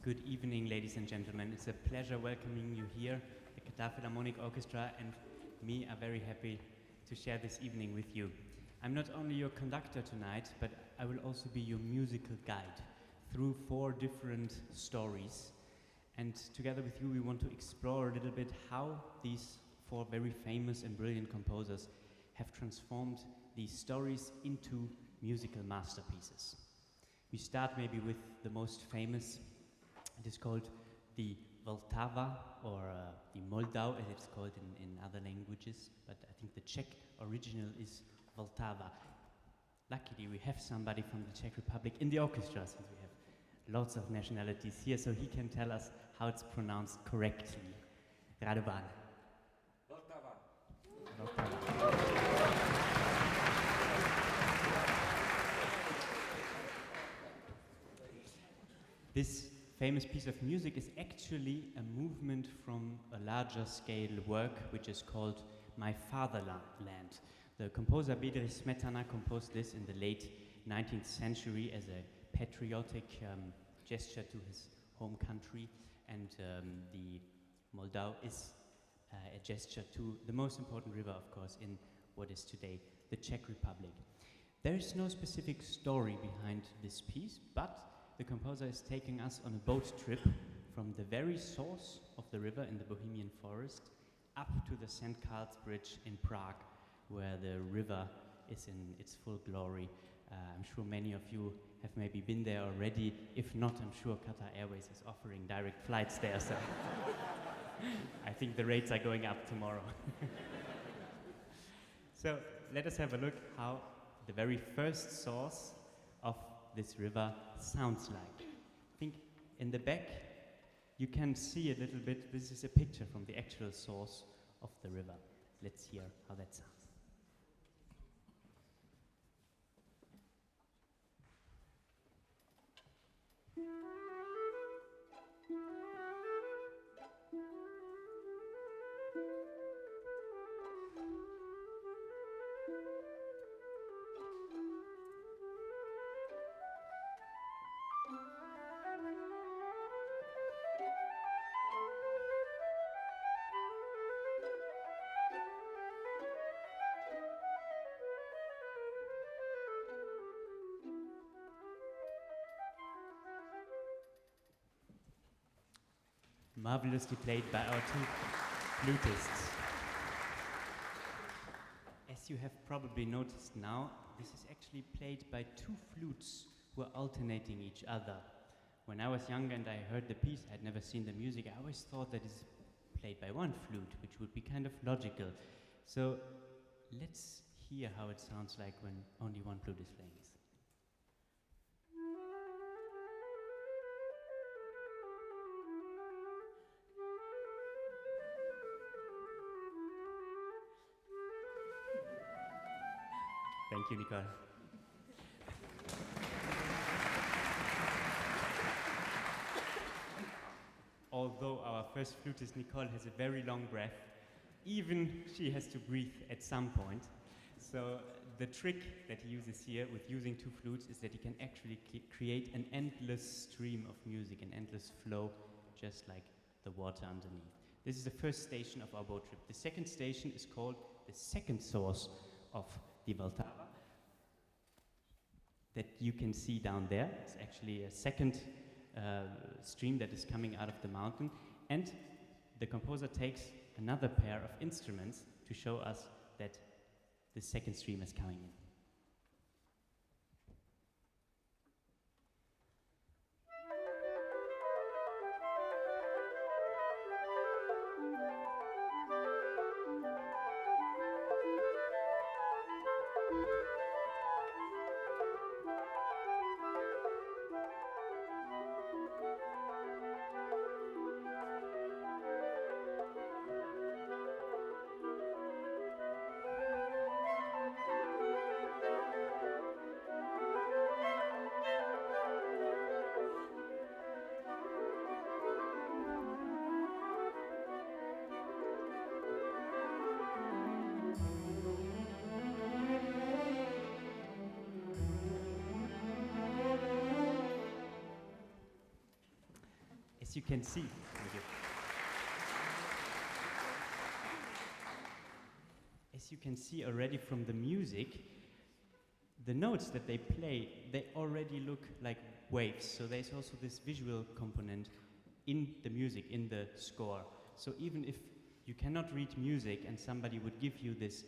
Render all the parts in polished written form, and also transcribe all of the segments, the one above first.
Good evening, ladies and gentlemen. It's a pleasure welcoming you here. The Qatar Philharmonic Orchestra and me are very happy to share this evening with you. I'm not only your conductor tonight, but I will also be your musical guide through 4 different stories. And together with you, we want to explore a little bit how these 4 very famous and brilliant composers have transformed these stories into musical masterpieces. We start maybe with the most famous. It is called the Vltava, or the Moldau, as it's called in other languages, but I think the Czech original is Vltava. Luckily, we have somebody from the Czech Republic in the orchestra, since we have lots of nationalities here, so he can tell us how it's pronounced correctly. Radovan. Vltava. This famous piece of music is actually a movement from a larger scale work which is called My Fatherland. The composer Bedrich Smetana composed this in the late 19th century as a patriotic gesture to his home country, and the Moldau is a gesture to the most important river, of course, in what is today the Czech Republic. There is no specific story behind this piece, but the composer is taking us on a boat trip from the very source of the river in the Bohemian forest up to the St. Carl's Bridge in Prague, where the river is in its full glory. I'm sure many of you have maybe been there already. If not, I'm sure Qatar Airways is offering direct flights there, so I think the rates are going up tomorrow. So let us have a look how the very first source of this river sounds like. I think in the back you can see a little bit. This is a picture from the actual source of the river. Let's hear how that sounds. Marvelously played by our 2 flutists. As you have probably noticed now, this is actually played by 2 flutes who are alternating each other. When I was younger and I heard the piece, I had never seen the music, I always thought that it's played by 1 flute, which would be kind of logical. So let's hear how it sounds like when only 1 flute is playing this. Thank you, Nicole. Although our first flutist, Nicole, has a very long breath, even she has to breathe at some point. So the trick that he uses here with using 2 flutes is that he can actually create an endless stream of music, an endless flow, just like the water underneath. This is the first station of our boat trip. The second station is called the second source of the Vltava, that you can see down there. It's actually a second stream that is coming out of the mountain, and the composer takes another pair of instruments to show us that the second stream is coming in. As you can see, thank you. As you can see already from the music, the notes that they play, they already look like waves. So there's also this visual component in the music, in the score. So even if you cannot read music and somebody would give you this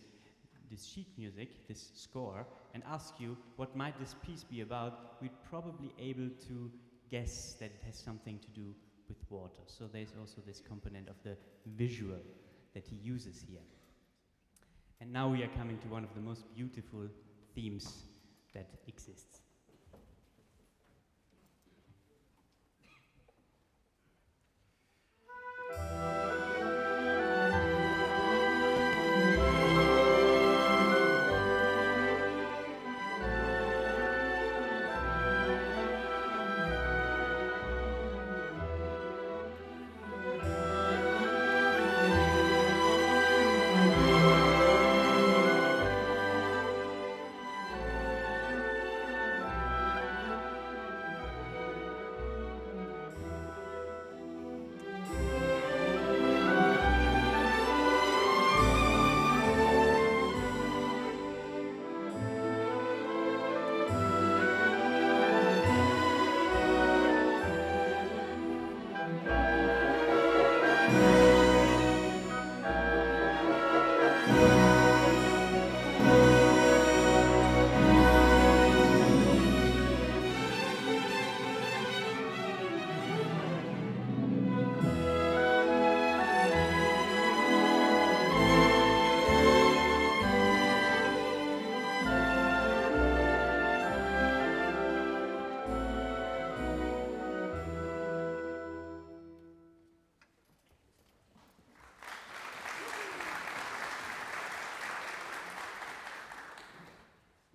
sheet music, this score, and ask you what might this piece be about, we'd probably able to guess that it has something to do with water. So there's also this component of the visual that he uses here. And now we are coming to one of the most beautiful themes that exists.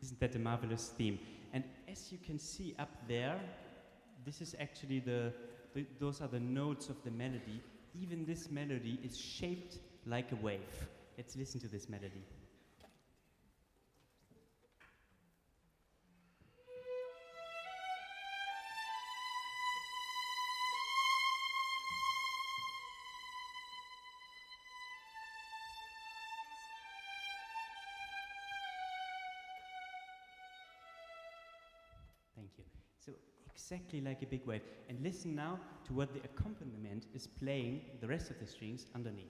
Isn't that a marvelous theme? And as you can see up there, this is actually those are the notes of the melody. Even this melody is shaped like a wave. Let's listen to this melody. Thank you. So exactly like a big wave. And listen now to what the accompaniment is playing the rest of the strings underneath.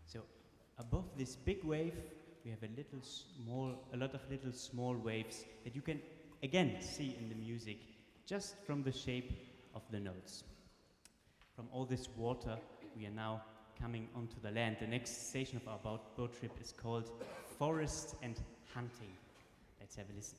So above this big wave, we have a lot of little small waves that you can again see in the music just from the shape of the notes. From all this water, we are now coming onto the land. The next station of our boat trip is called Forest and Hunting. Let's have a listen.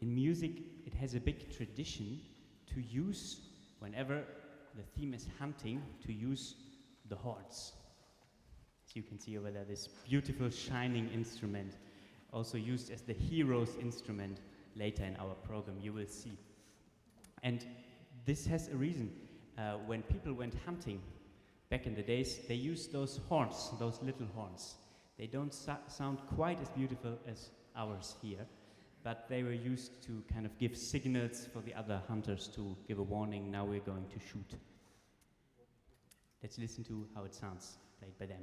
In music, it has a big tradition to use, whenever the theme is hunting, to use the horns. As you can see over there, this beautiful shining instrument, also used as the hero's instrument later in our program, you will see. And this has a reason. When people went hunting back in the days, they used those horns, those little horns. They don't sound quite as beautiful as ours here, but they were used to kind of give signals for the other hunters to give a warning, now we're going to shoot. Let's listen to how it sounds, played by them.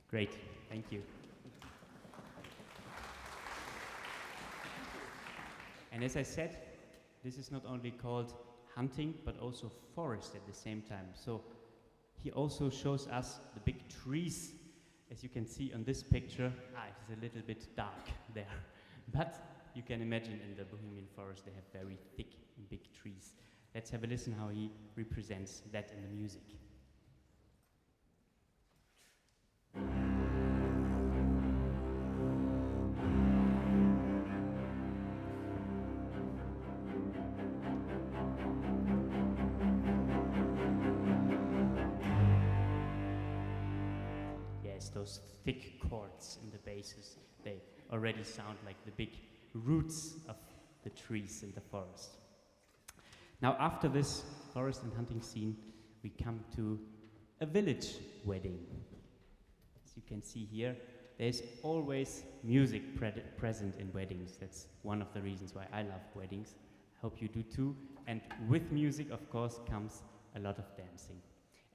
Great, thank you. And as I said, this is not only called hunting, but also forest at the same time. So he also shows us the big trees. As you can see on this picture, it is a little bit dark there. But you can imagine in the Bohemian forest they have very thick and big trees. Let's have a listen how he represents that in the music. Those thick chords in the basses, they already sound like the big roots of the trees in the forest. Now after this forest and hunting scene, we come to a village wedding. As you can see here, there's always music present in weddings. That's one of the reasons why I love weddings. I hope you do too. And with music, of course, comes a lot of dancing.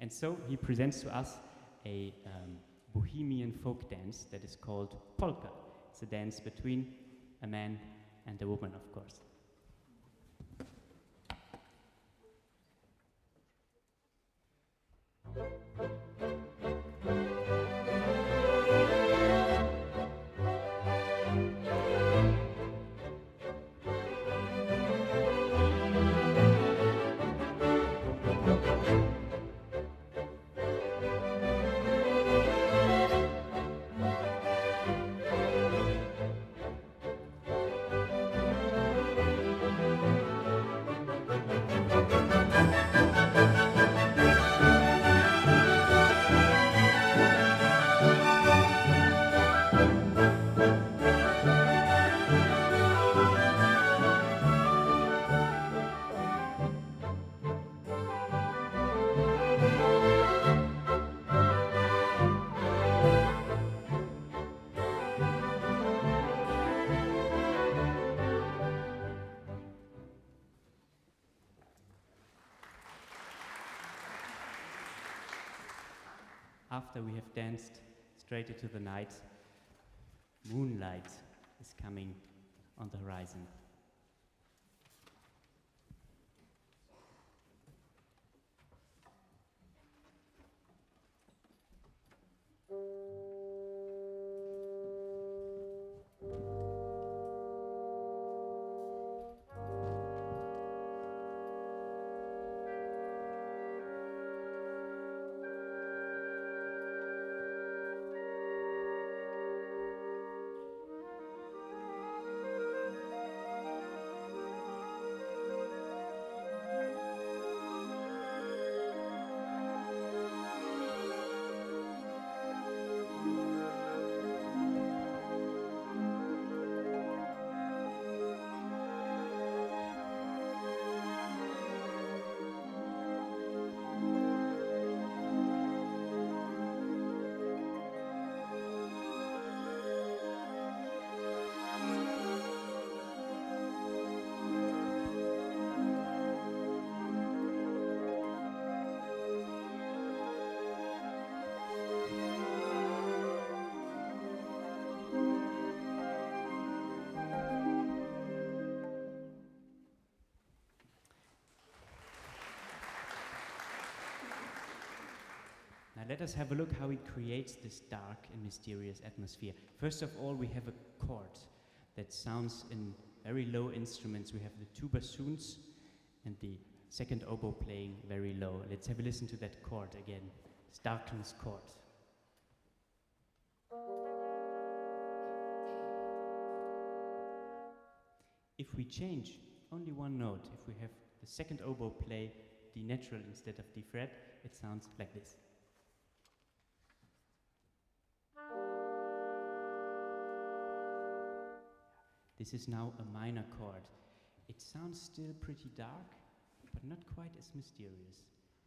And so he presents to us a Bohemian folk dance that is called polka. It's a dance between a man and a woman, of course. After we have danced straight into the night, Moonlight is coming on the horizon. Now let us have a look how he creates this dark and mysterious atmosphere. First of all, we have a chord that sounds in very low instruments. We have the two bassoons and the second oboe playing very low. Let's have a listen to that chord again. It's darkness chord. If we change only one note, if we have the second oboe play D natural instead of D fret, it sounds like this. This is now a minor chord. It sounds still pretty dark, but not quite as mysterious.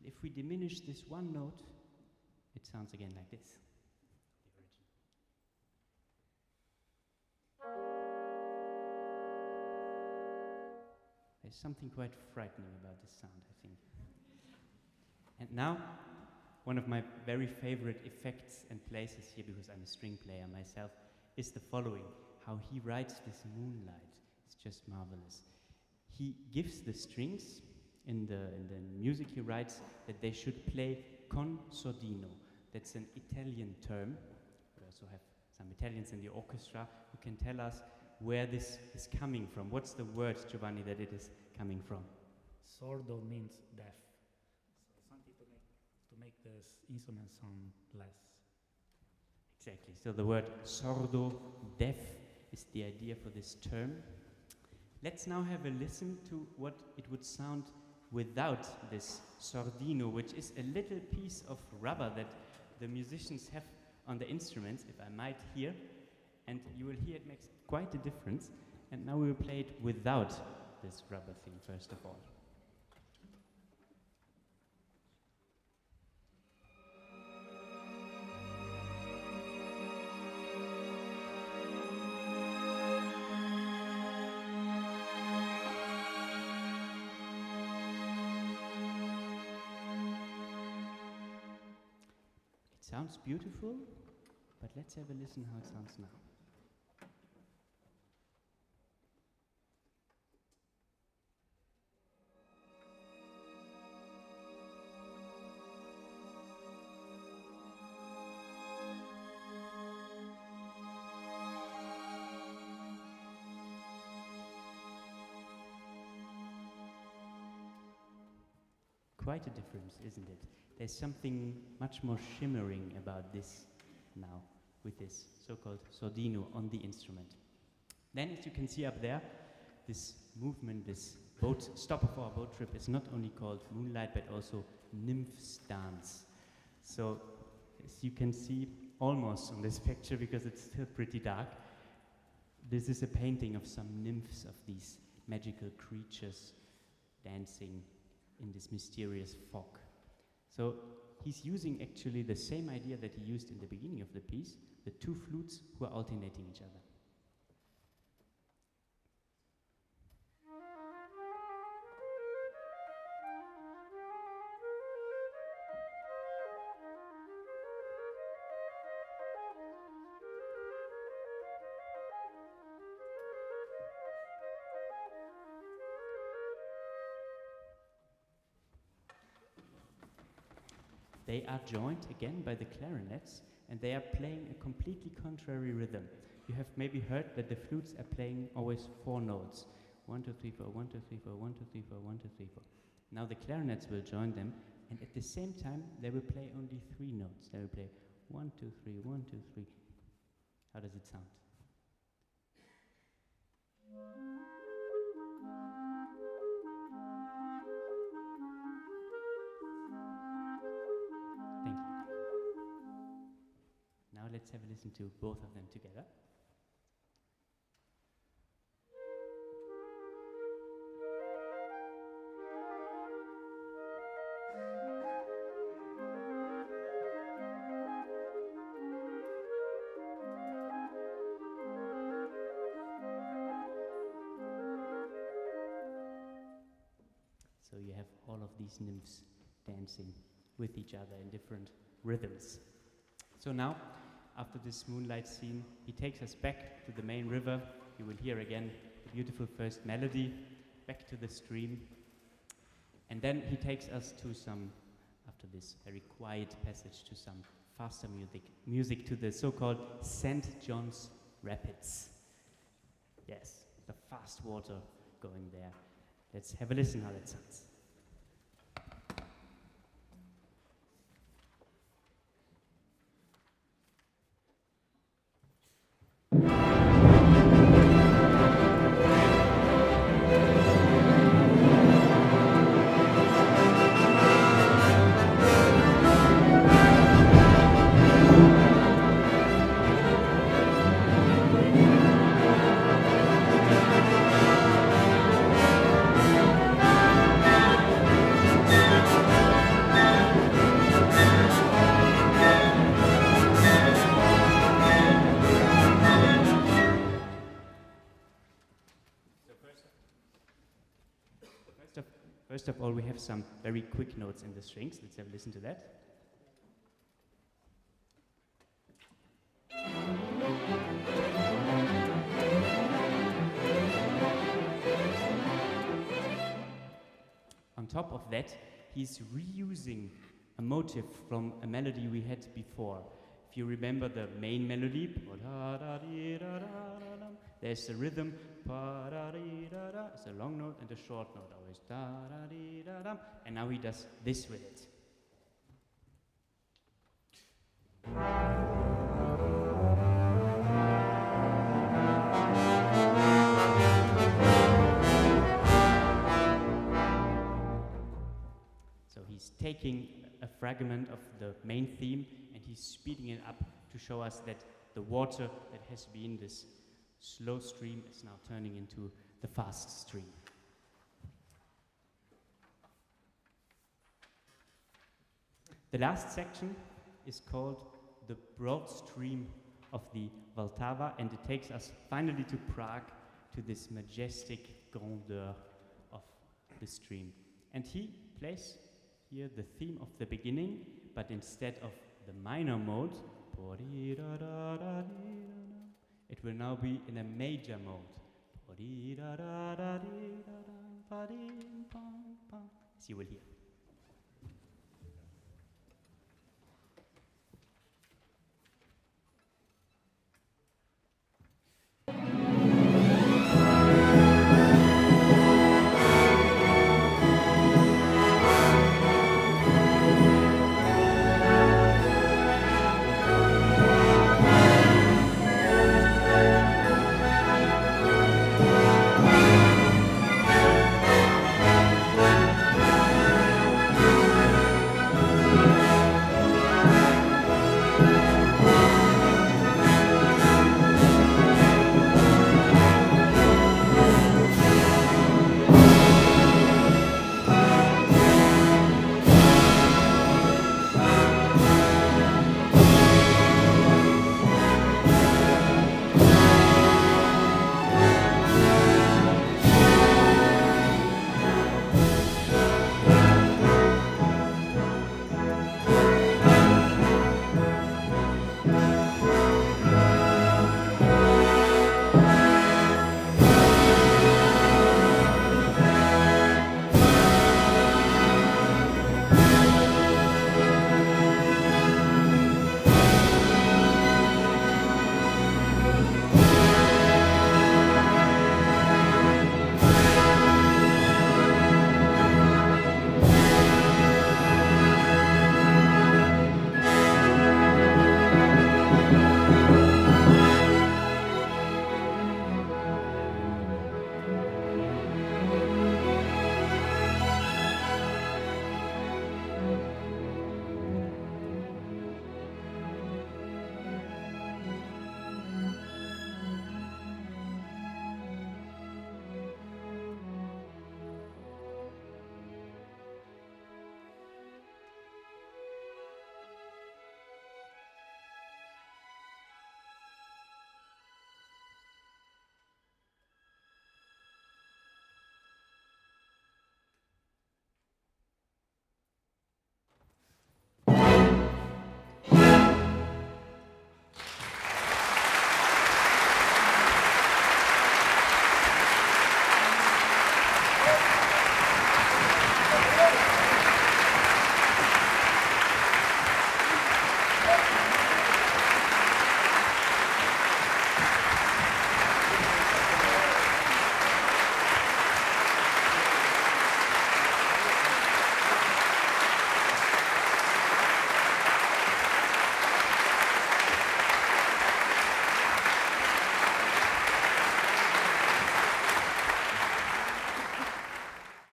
If we diminish this one note, it sounds again like this. There's something quite frightening about this sound, I think. And now, one of my very favorite effects and places here, because I'm a string player myself, is the following. How he writes this Moonlight. It's just marvelous. He gives the strings, in the music he writes, that they should play con sordino. That's an Italian term. We also have some Italians in the orchestra who can tell us where this is coming from. What's the word, Giovanni, that it is coming from? Sordo means deaf. So something to make this instrument sound less. Exactly. So the word sordo, deaf, is the idea for this term. Let's now have a listen to what it would sound without this sordino, which is a little piece of rubber that the musicians have on the instruments, if I might hear. And you will hear it makes quite a difference. And now we will play it without this rubber thing, first of all. It sounds beautiful, but let's have a listen how it sounds now. Quite a difference, isn't it? There's something much more shimmering about this now, with this so-called sordino on the instrument. Then, as you can see up there, this movement, this boat stop of our boat trip is not only called Moonlight, but also Nymph's dance. So, as you can see almost on this picture, because it's still pretty dark, this is a painting of some nymphs, of these magical creatures dancing in this mysterious fog. So he's using actually the same idea that he used in the beginning of the piece, the two flutes who are alternating each other. They are joined again by the clarinets, and they are playing a completely contrary rhythm. You have maybe heard that the flutes are playing always 4 notes. 1, 2, 3, 4, 1, 2, 3, 4, 1, 2, 3, 4, 1, 2, 3, 4. Now the clarinets will join them, and at the same time they will play only 3 notes. They will play 1, 2, 3, 1, 2, 3. How does it sound? Thank you. Now let's have a listen to both of them together. So you have all of these nymphs dancing with each other in different rhythms. So now, after this moonlight scene, he takes us back to the main river. You will hear again the beautiful first melody, back to the stream. And then he takes us to some, after this very quiet passage, to some faster music to the so-called St. John's Rapids. Yes, the fast water going there. Let's have a listen how that sounds. First of all, we have some very quick notes in the strings. Let's have a listen to that. On top of that, he's reusing a motive from a melody we had before. If you remember the main melody, there's a rhythm, it's a long note and a short note always, and now he does this with it. So he's taking a fragment of the main theme and he's speeding it up to show us that the water that has been this slow stream is now turning into the fast stream. The last section is called the broad stream of the Vltava, and it takes us finally to Prague, to this majestic grandeur of the stream. And he plays here the theme of the beginning, but instead of the minor mode, it will now be in a major mode, as you will hear.